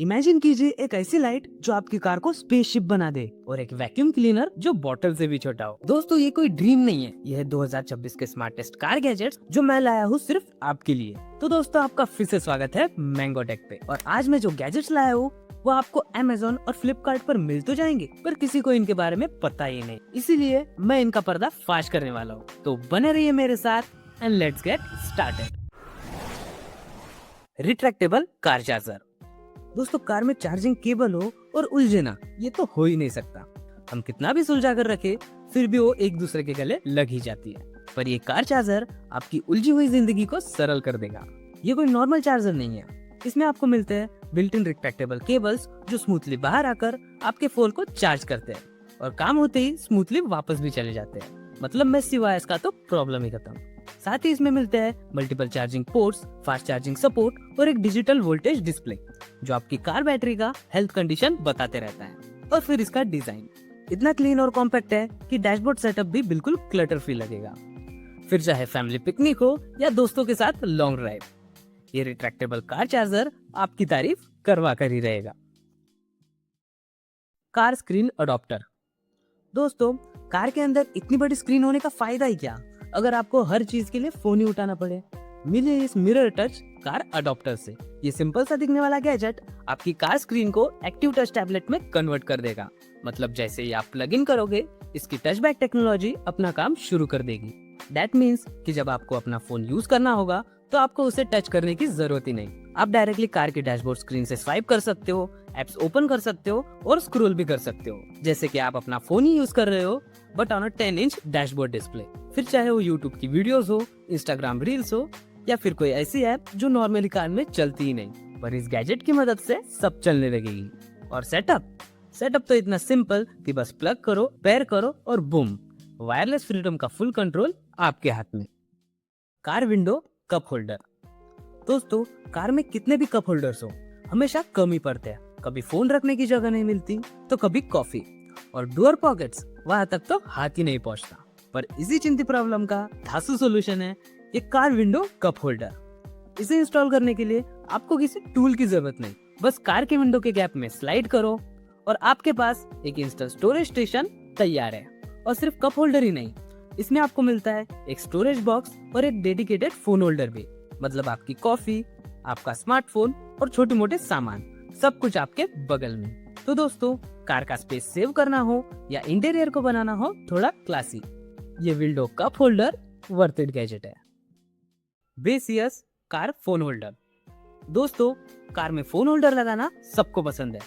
Imagine कीजिए एक ऐसी लाइट जो आपकी कार को स्पेसशिप बना दे और एक वैक्यूम क्लीनर जो बॉटल से भी छोटा हो। दोस्तों ये कोई ड्रीम नहीं है, यह है 2026 के स्मार्टेस्ट कार गैजेट्स जो मैं लाया हूँ सिर्फ आपके लिए। तो दोस्तों आपका फिर से स्वागत है मैंगो टेक पे। और आज मैं जो गैजेट्स लाया हूँ वो आपको Amazon और फ्लिपकार्ट पर मिल तो जाएंगे पर किसी को इनके बारे में पता ही नहीं, इसीलिए मैं इनका पर्दा फाश करने वाला हूँ। तो बने रहिए मेरे साथ and let's get started. Retractable car charger. दोस्तों कार में चार्जिंग केबल हो और उलझे ना, ये तो हो ही नहीं सकता। हम कितना भी सुलझा कर रखे फिर भी वो एक दूसरे के गले लग ही जाती है। पर ये कार चार्जर आपकी उलझी हुई जिंदगी को सरल कर देगा। ये कोई नॉर्मल चार्जर नहीं है, इसमें आपको मिलते हैं बिल्ट इन रिट्रैक्टेबल केबल्स जो स्मूथली बाहर आकर आपके फोन को चार्ज करते हैं और काम होते ही स्मूथली वापस भी चले जाते हैं। मतलब मेसी वायर्स का तो प्रॉब्लम ही खत्म। साथ ही इसमें मिलते हैं multiple charging ports, fast charging support और एक डिजिटल वोल्टेज डिस्प्ले जो आपकी कार बैटरी का हेल्थ कंडीशन बताते रहता है। और फिर इसका डिजाइन इतना क्लीन और कॉम्पैक्ट है कि डैशबोर्ड सेटअप भी बिल्कुल क्लटर फ्री लगेगा। फिर चाहे फैमिली पिकनिक हो या दोस्तों के साथ लॉन्ग ड्राइव, ये रिट्रैक्टेबल कार चार्जर आपकी तारीफ करवा कर ही रहेगा। Car screen adopter. दोस्तों कार के अंदर इतनी बड़ी स्क्रीन होने का फायदा ही क्या अगर आपको हर चीज के लिए फोन ही उठाना पड़े। मिले इस मिरर टच कार अडॉप्टर से। ये सिंपल सा दिखने वाला गैजेट आपकी कार स्क्रीन को एक्टिव टच टैबलेट में कन्वर्ट कर देगा। मतलब जैसे ही आप प्लग इन करोगे इसकी टचबैक टेक्नोलॉजी अपना काम शुरू कर देगी। दैट मीन्स कि जब आपको अपना फोन यूज करना होगा तो आपको उसे टच करने की जरूरत ही नहीं। आप डायरेक्टली कार की डैशबोर्ड स्क्रीन से स्वाइप कर सकते हो, एप्स ओपन कर सकते हो और स्क्रॉल भी कर सकते हो जैसे कि आप अपना फोन ही यूज कर रहे हो but on a 10 inch dashboard display. फिर चाहे वो यूट्यूब की वीडियोस हो, इंस्टाग्राम रील्स हो या फिर कोई ऐसी ऐप जो नॉर्मली कार में चलती ही नहीं, पर इस गैजेट की मदद से सब चलने लगेगी। और सेटअप तो इतना सिंपल कि बस प्लग करो, पेयर करो और बूम, वायरलेस फ्रीडम का फुल कंट्रोल आपके हाथ में। Car window cup holder. दोस्तों कार में कितने भी कप होल्डर्स हो हमेशा कम ही पड़ते हैं। कभी फोन रखने की जगह नहीं मिलती तो कभी कॉफी, और डोर पॉकेट्स वहां तक तो हाथ ही नहीं पहुंचता। पर इसी चिंती प्रॉब्लम का धांसू सोल्यूशन है ये कार विंडो कप होल्डर। इसे इंस्टॉल करने के लिए आपको किसी टूल की जरूरत नहीं, बस कार के विंडो के गैप में स्लाइड करो और आपके पास एक इंस्टेंट स्टोरेज स्टेशन तैयार है। और सिर्फ कप होल्डर ही नहीं, इसमें आपको मिलता है एक स्टोरेज बॉक्स और एक डेडिकेटेड फोन होल्डर भी। मतलब आपकी कॉफी, आपका स्मार्टफोन और छोटे मोटे सामान सब कुछ आपके बगल में। तो दोस्तों कार का स्पेस सेव करना हो या इंटीरियर को बनाना हो थोड़ा क्लासी, ये window cup holder worth it gadget है। बेसियस कार फोन होल्डर। दोस्तों कार में फोन होल्डर लगाना सबको पसंद है,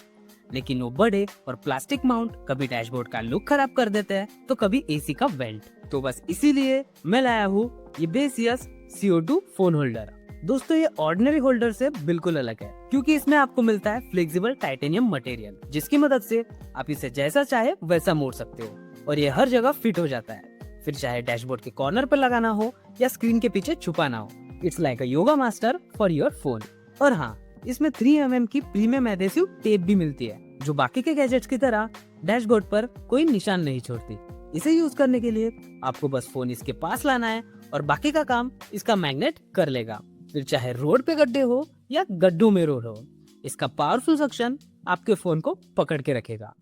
लेकिन वो बड़े और प्लास्टिक माउंट कभी डैशबोर्ड का लुक खराब कर देते हैं तो कभी एसी का वेंट। तो बस इसीलिए मैं लाया हूँ ये बेसियस CO2 फोन होल्डर। दोस्तों ये ऑर्डिनरी होल्डर से बिल्कुल अलग है क्योंकि इसमें आपको मिलता है फ्लेक्सिबल टाइटेनियम मटेरियल जिसकी मदद से आप इसे जैसा चाहे वैसा मोड़ सकते हो और ये हर जगह फिट हो जाता है। फिर चाहे डैशबोर्ड के कॉर्नर पर लगाना हो या स्क्रीन के पीछे छुपाना हो, it's like a yoga master for your phone. और हाँ, इसमें 3mm की प्रीमियम एडेसिव टेप भी मिलती है जो बाकी के गैजेट्स की तरह डैशबोर्ड पर कोई निशान नहीं छोड़ती। इसे यूज करने के लिए आपको बस फोन इसके पास लाना है और बाकी का काम इसका मैग्नेट कर लेगा। फिर चाहे रोड पे गड्ढे हो या गड्ढों में रोड हो, इसका पावरफुल सक्शन आपके फोन को पकड़ के रखेगा।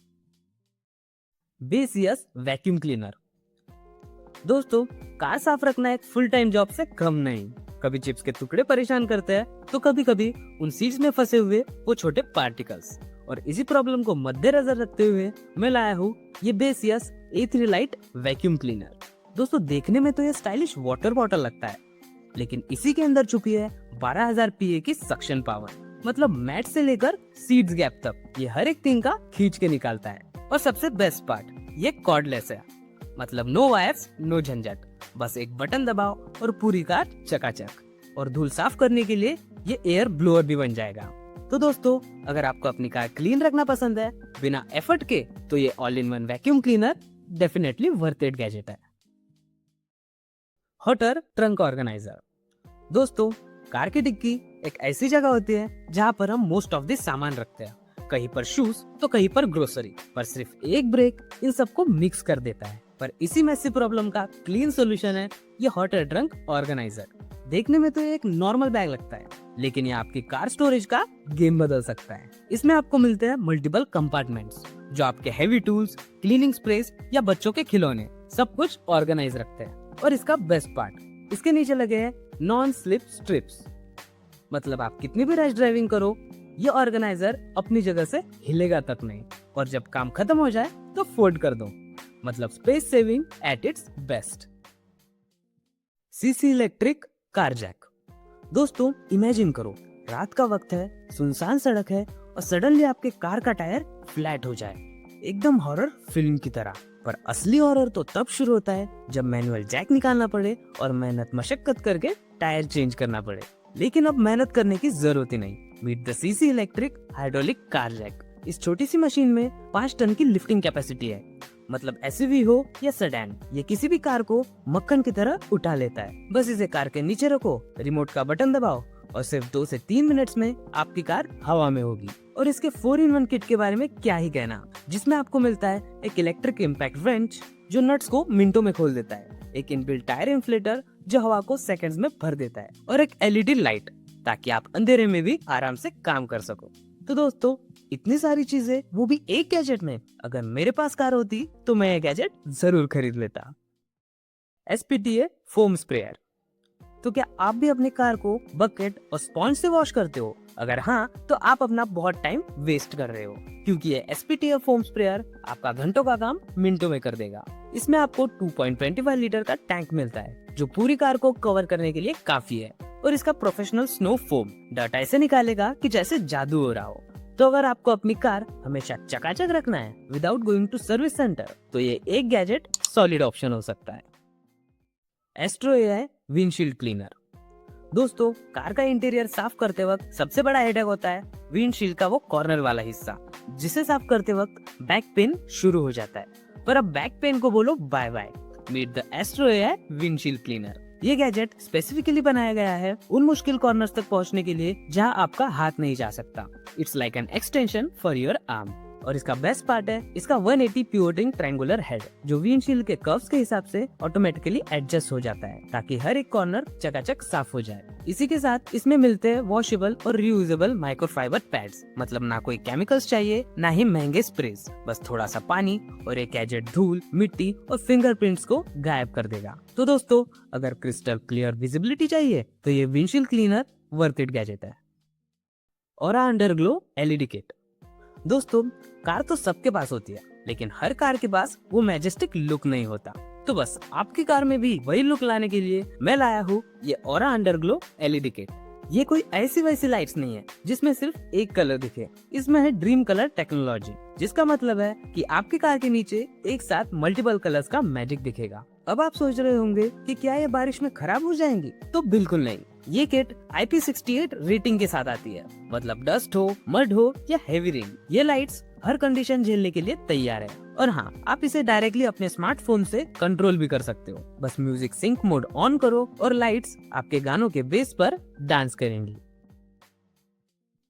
बेसियस वैक्यूम क्लीनर। दोस्तों कार साफ रखना एक फुल टाइम जॉब से कम नहीं। कभी चिप्स के टुकड़े परेशान करते हैं तो कभी कभी उन सीड्स में फंसे हुए वो छोटे पार्टिकल्स। और इसी प्रॉब्लम को मद्देनजर रखते हुए मैं लाया हूँ ये बेसियस A3 लाइट वैक्यूम क्लीनर। दोस्तों देखने में तो ये स्टाइलिश वाटर बॉटल लगता है, लेकिन इसी के अंदर छुपी है 12,000 PA की सक्शन पावर। मतलब मैट से लेकर सीड्स गैप तक ये हर एक थिंग का खींच के निकालता है। और सबसे बेस्ट पार्ट, ये कॉर्डलेस है। मतलब नो वायर्स, नो झंझट, बस एक बटन दबाओ और पूरी कार चकाचक। और धूल साफ करने के लिए ये एयर ब्लोअर भी बन जाएगा। तो दोस्तों अगर आपको अपनी कार क्लीन रखना पसंद है बिना एफर्ट के तो ये all in one vacuum cleaner definitely worth it gadget है। Hotor trunk organizer. दोस्तों कार की डिक्की एक ऐसी जगह होती है जहाँ पर हम मोस्ट ऑफ द सामान रखते हैं, कहीं पर शूज तो कहीं पर ग्रोसरी, पर सिर्फ एक ब्रेक इन सबको मिक्स कर देता है। पर इसी मैसी प्रॉब्लम का क्लीन सॉल्यूशन है ये हॉटर ट्रंक ऑर्गेनाइजर। देखने में तो ये एक नॉर्मल बैग लगता है, लेकिन ये आपकी कार स्टोरेज का गेम बदल सकता है। इसमें आपको मिलते हैं मल्टीपल कंपार्टमेंट्स जो आपके हेवी टूल्स, क्लीनिंग स्प्रेस या बच्चों के खिलौने सब कुछ ऑर्गेनाइज रखते हैं। और इसका बेस्ट पार्ट, इसके नीचे लगे हैं नॉन स्लिप स्ट्रिप्स, मतलब आप कितनी भी रैश ड्राइविंग करो, ये ऑर्गेनाइजर अपनी जगह से हिलेगा तक नहीं। और जब काम खत्म हो जाए तो फोल्ड कर दो, मतलब space saving at its best. CC electric car jack. दोस्तों इमेजिन करो, रात का वक्त है, सुनसान सड़क है और सडनली आपके कार का टायर फ्लैट हो जाए, एकदम हॉरर फिल्म की तरह। पर असली हॉरर तो तब शुरू होता है जब मैनुअल जैक निकालना पड़े और मेहनत मशक्कत करके टायर चेंज करना पड़े। लेकिन अब मेहनत करने की जरूरत ही नहीं। Meet the CC electric hydraulic car jack. इस छोटी सी मशीन में 5 टन की लिफ्टिंग कैपेसिटी है, मतलब एसयूवी हो या सेडान, ये किसी भी कार को मक्खन की तरह उठा लेता है। बस इसे कार के नीचे रखो, रिमोट का बटन दबाओ और सिर्फ 2 से 3 मिनट्स में आपकी कार हवा में होगी। और इसके 4-in-1 किट के बारे में क्या ही कहना, जिसमें आपको मिलता है एक इलेक्ट्रिक इम्पैक्ट रेंच जो नट्स को मिनटों में खोल देता है, एक इनबिल्ट टायर इन्फ्लेटर जो हवा को सेकंड्स में भर देता है, और एक एलईडी लाइट ताकि आप अंधेरे में भी आराम से काम कर सको। तो दोस्तों इतनी सारी चीजें, वो भी एक गैजेट में। अगर मेरे पास कार होती तो मैं ये गैजेट जरूर खरीद लेता। एसपीटीए फोम स्प्रेयर। तो क्या आप भी अपनी कार को बकेट और स्पॉन्ज से वॉश करते हो? अगर हाँ, तो आप अपना बहुत टाइम वेस्ट कर रहे हो, क्योंकि ये एसपीटीए फोम स्प्रेयर आपका घंटों का काम मिनटों में कर देगा। इसमें आपको 2.25 लीटर का टैंक मिलता है जो पूरी कार को कवर करने के लिए काफी है। और इसका प्रोफेशनल स्नो फोम डाटा ऐसे निकालेगा कि जैसे जादू हो रहा हो। तो अगर आपको अपनी कार हमेशा चकाचक रखना है without going to service centre, तो ये एक गैजेट सॉलिड ऑप्शन हो सकता है। Astro AI windshield cleaner. दोस्तों कार का इंटीरियर साफ करते वक्त सबसे बड़ा हेडेक होता है विंडशील्ड का वो कॉर्नर वाला हिस्सा, जिसे साफ करते वक्त बैक पेन शुरू हो जाता है। पर अब बैक पेन को बोलो bye bye. Meet the Astro AI windshield cleaner. ये गैजेट स्पेसिफिकली बनाया गया है उन मुश्किल कॉर्नर्स तक पहुंचने के लिए जहां आपका हाथ नहीं जा सकता। It's like an extension for your arm. और इसका बेस्ट पार्ट है इसका 180 पिवोटिंग ट्रायंगुलर हेड, जो विंडशील्ड के कर्व्स के हिसाब से ऑटोमेटिकली एडजस्ट हो जाता है ताकि हर एक कॉर्नर चकाचक साफ हो जाए। इसी के साथ इसमें मिलते हैं वॉशेबल और रियूजेबल माइक्रोफाइबर पैड्स, मतलब ना कोई केमिकल्स चाहिए ना ही महंगे स्प्रेज, बस थोड़ा सा पानी और एक गैजेट धूल, मिट्टी और फिंगरप्रिंट्स को गायब कर देगा। तो दोस्तों अगर क्रिस्टल क्लियर विजिबिलिटी चाहिए तो ये windshield cleaner worth it gadget है। Aura underglow LED kit. दोस्तों कार तो सबके पास होती है, लेकिन हर कार के पास वो मैजेस्टिक लुक नहीं होता। तो बस आपकी कार में भी वही लुक लाने के लिए मैं लाया हूँ ये ऑरा अंडरग्लो एलईडी किट। ये कोई ऐसी वैसी लाइट्स नहीं है जिसमें सिर्फ एक कलर दिखे। इसमें है ड्रीम कलर टेक्नोलॉजी, जिसका मतलब है कि आपकी कार के नीचे एक साथ मल्टीपल कलर्स का मैजिक दिखेगा। अब आप सोच रहे होंगे कि क्या ये बारिश में खराब हो जाएंगी? तो बिल्कुल नहीं। ये किट IP68 रेटिंग के साथ आती है, मतलब डस्ट हो, मड हो या हेवी रेन, ये लाइट्स हर कंडीशन झेलने के लिए तैयार है। और हाँ, आप इसे डायरेक्टली अपने स्मार्टफोन से कंट्रोल भी कर सकते हो। बस म्यूजिक सिंक मोड ऑन करो और लाइट्स आपके गानों के बेस पर डांस करेंगी।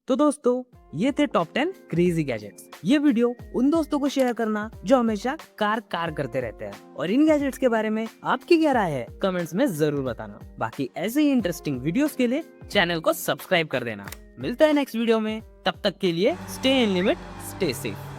तो दोस्तों ये थे टॉप 10 क्रेजी गैजेट्स। ये वीडियो उन दोस्तों को शेयर करना जो हमेशा कार करते रहते हैं। और इन गैजेट्स के बारे में आपकी क्या राय है कमेंट्स में जरूर बताना। बाकी ऐसे ही इंटरेस्टिंग वीडियोस के लिए चैनल को सब्सक्राइब कर देना। मिलता है नेक्स्ट वीडियो में, तब तक के लिए stay in limit, stay safe.